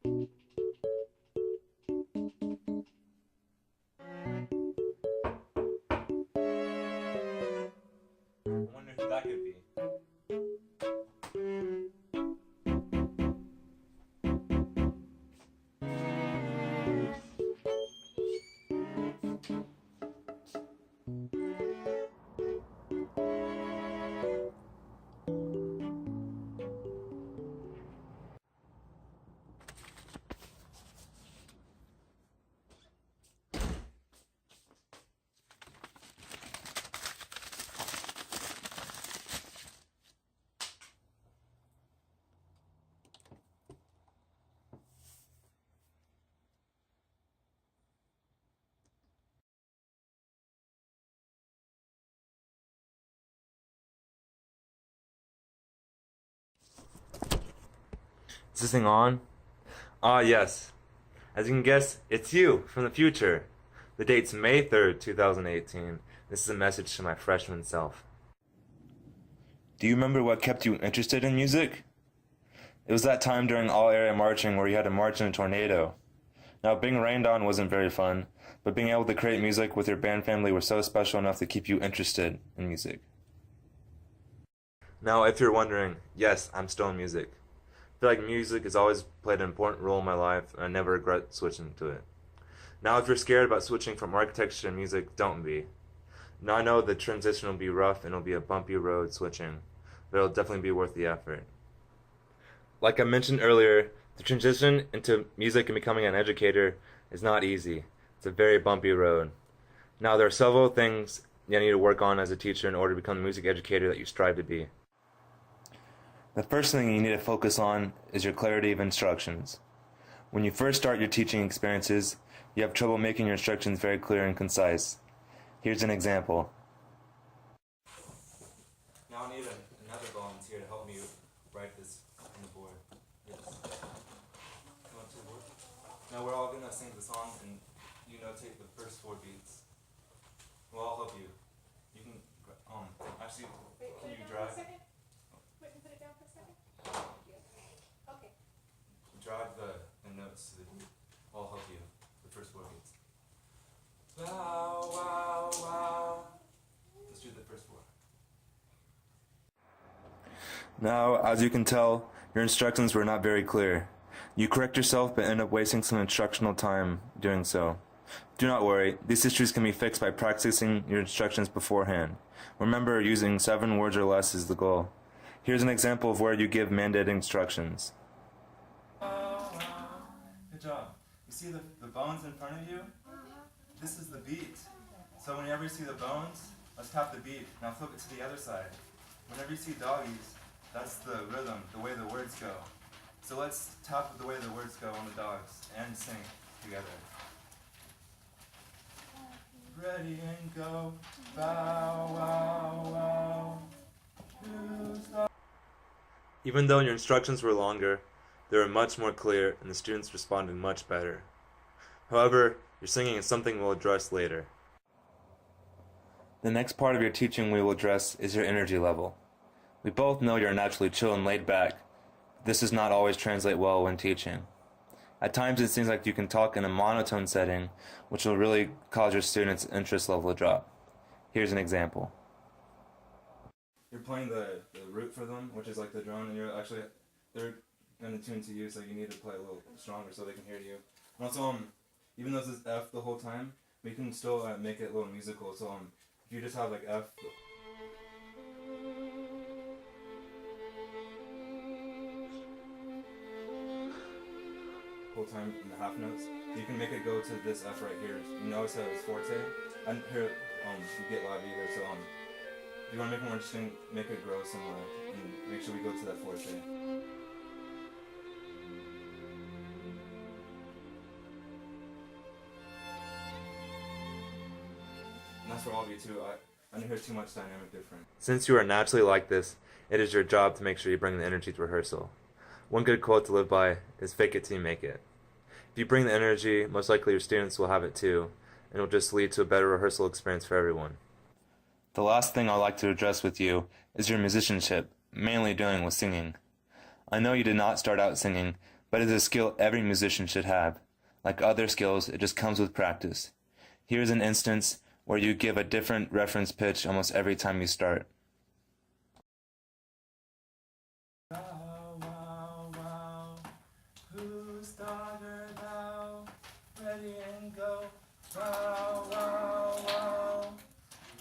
wonder who that could be. Is this thing on? Ah, yes. As you can guess, it's you from the future. The date's May 3rd, 2018. This is a message to my freshman self. Do you remember what kept you interested in music? It was that time during all-area marching where you had to march in a tornado. Now, being rained on wasn't very fun, but being able to create music with your band family was so special enough to keep you interested in music. Now, if you're wondering, yes, I'm still in music. I feel like music has always played an important role in my life, and I never regret switching to it. Now, if you're scared about switching from architecture to music, don't be. Now, I know the transition will be rough and it'll be a bumpy road switching, but it'll definitely be worth the effort. Like I mentioned earlier, the transition into music and becoming an educator is not easy. It's a very bumpy road. Now, there are several things you need to work on as a teacher in order to become the music educator that you strive to be. The first thing you need to focus on is your clarity of instructions. When you first start your teaching experiences, you have trouble making your instructions very clear and concise. Here's an example. Now I need another volunteer to help me write this on the board. Yes. Come on to the board. Now we're all going to sing the song and you notate the first 4 beats. We'll all help you. You can, actually, can you drive? Drive the notes to the beat. I'll help you. The first 4 beats. Wow, wow, wow. Let's do the first 4. Now, as you can tell, your instructions were not very clear. You correct yourself but end up wasting some instructional time doing so. Do not worry, these issues can be fixed by practicing your instructions beforehand. Remember, using 7 words or less is the goal. Here's an example of where you give mandated instructions. Good job. You see the bones in front of you? This is the beat. So whenever you see the bones, let's tap the beat. Now flip it to the other side. Whenever you see doggies, that's the rhythm, the way the words go. So let's tap the way the words go on the dogs and sing together. Ready and go, bow, wow, wow. Even though your instructions were longer, they were much more clear and the students responded much better. However, your singing is something we'll address later. The next part of your teaching we will address is your energy level. We both know you're naturally chill and laid back. This does not always translate well when teaching. At times it seems like you can talk in a monotone setting, which will really cause your students' interest level to drop. Here's an example. You're playing the root for them, which is like the drone, and they're going to tune to you, so you need to play a little stronger so they can hear you. And also, even though this is F the whole time, we can still make it a little musical. So if you just have like F. Whole time in the half notes, you can make it go to this F right here. You notice how it's forte, and here you get loud either. So if you want to make it more interesting, make it grow somewhere, and make sure we go to that forte. And that's for all of you too. I didn't hear too much dynamic difference. Since you are naturally like this, it is your job to make sure you bring the energy to rehearsal. One good quote to live by is fake it till you make it. If you bring the energy, most likely your students will have it too, and it will just lead to a better rehearsal experience for everyone. The last thing I'd like to address with you is your musicianship, mainly dealing with singing. I know you did not start out singing, but it is a skill every musician should have. Like other skills, it just comes with practice. Here's an instance where you give a different reference pitch almost every time you start. Wow, wow, wow. Whose daughter thou? Ready and go. Wow, wow, wow.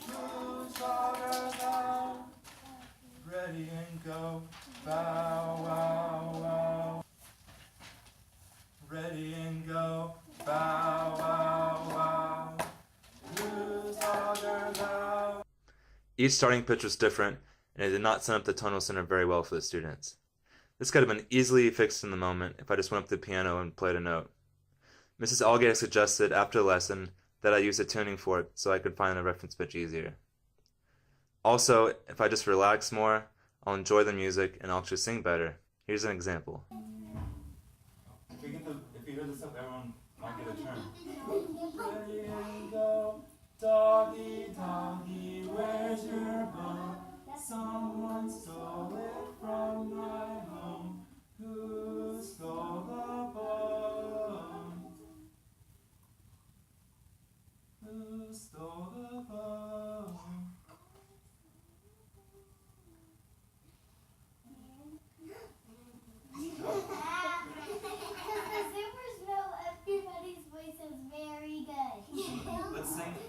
Whose daughter thou? Ready and go. Bow, wow, wow. Ready and go. Bow, wow, wow. Whose daughter thou? Each starting pitch was different, and it did not set up the tonal center very well for the students. This could have been easily fixed in the moment if I just went up to the piano and played a note. Mrs. Allgate suggested after the lesson that I use a tuning fork so I could find the reference pitch easier. Also, if I just relax more, I'll enjoy the music and I'll actually sing better. Here's an example. If you hear this up, everyone might get a turn. Ready and go, doggy, doggy, where's your bone? Someone stole it from my home. Who stole the bone? Who stole the bone?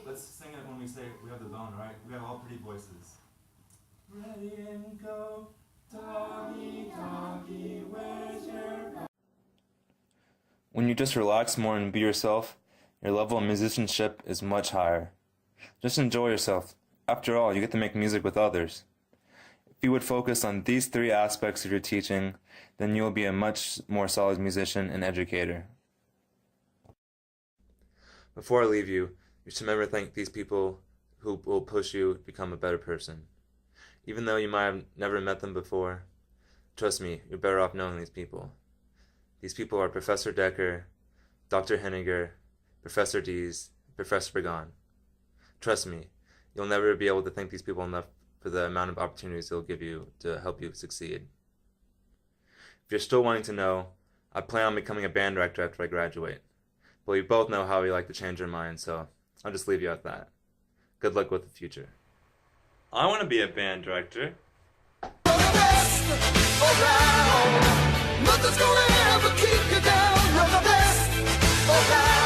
Let's sing it when we say we have the bone, right? We have all pretty voices. Ready and go, doggy, doggy, where's your bone? When you just relax more and be yourself, your level of musicianship is much higher. Just enjoy yourself. After all, you get to make music with others. If you would focus on these three aspects of your teaching, then you will be a much more solid musician and educator. Before I leave you, you should remember to thank these people who will push you to become a better person. Even though you might have never met them before, trust me, you're better off knowing these people. These people are Professor Decker, Dr. Henniger, Professor Dees, Professor Burgon. Trust me, you'll never be able to thank these people enough for the amount of opportunities they'll give you to help you succeed. If you're still wanting to know, I plan on becoming a band director after I graduate. But we both know how we like to change our minds, so I'll just leave you at that. Good luck with the future. I want to be a band director. Nothing's gonna ever keep you down. You're the best around.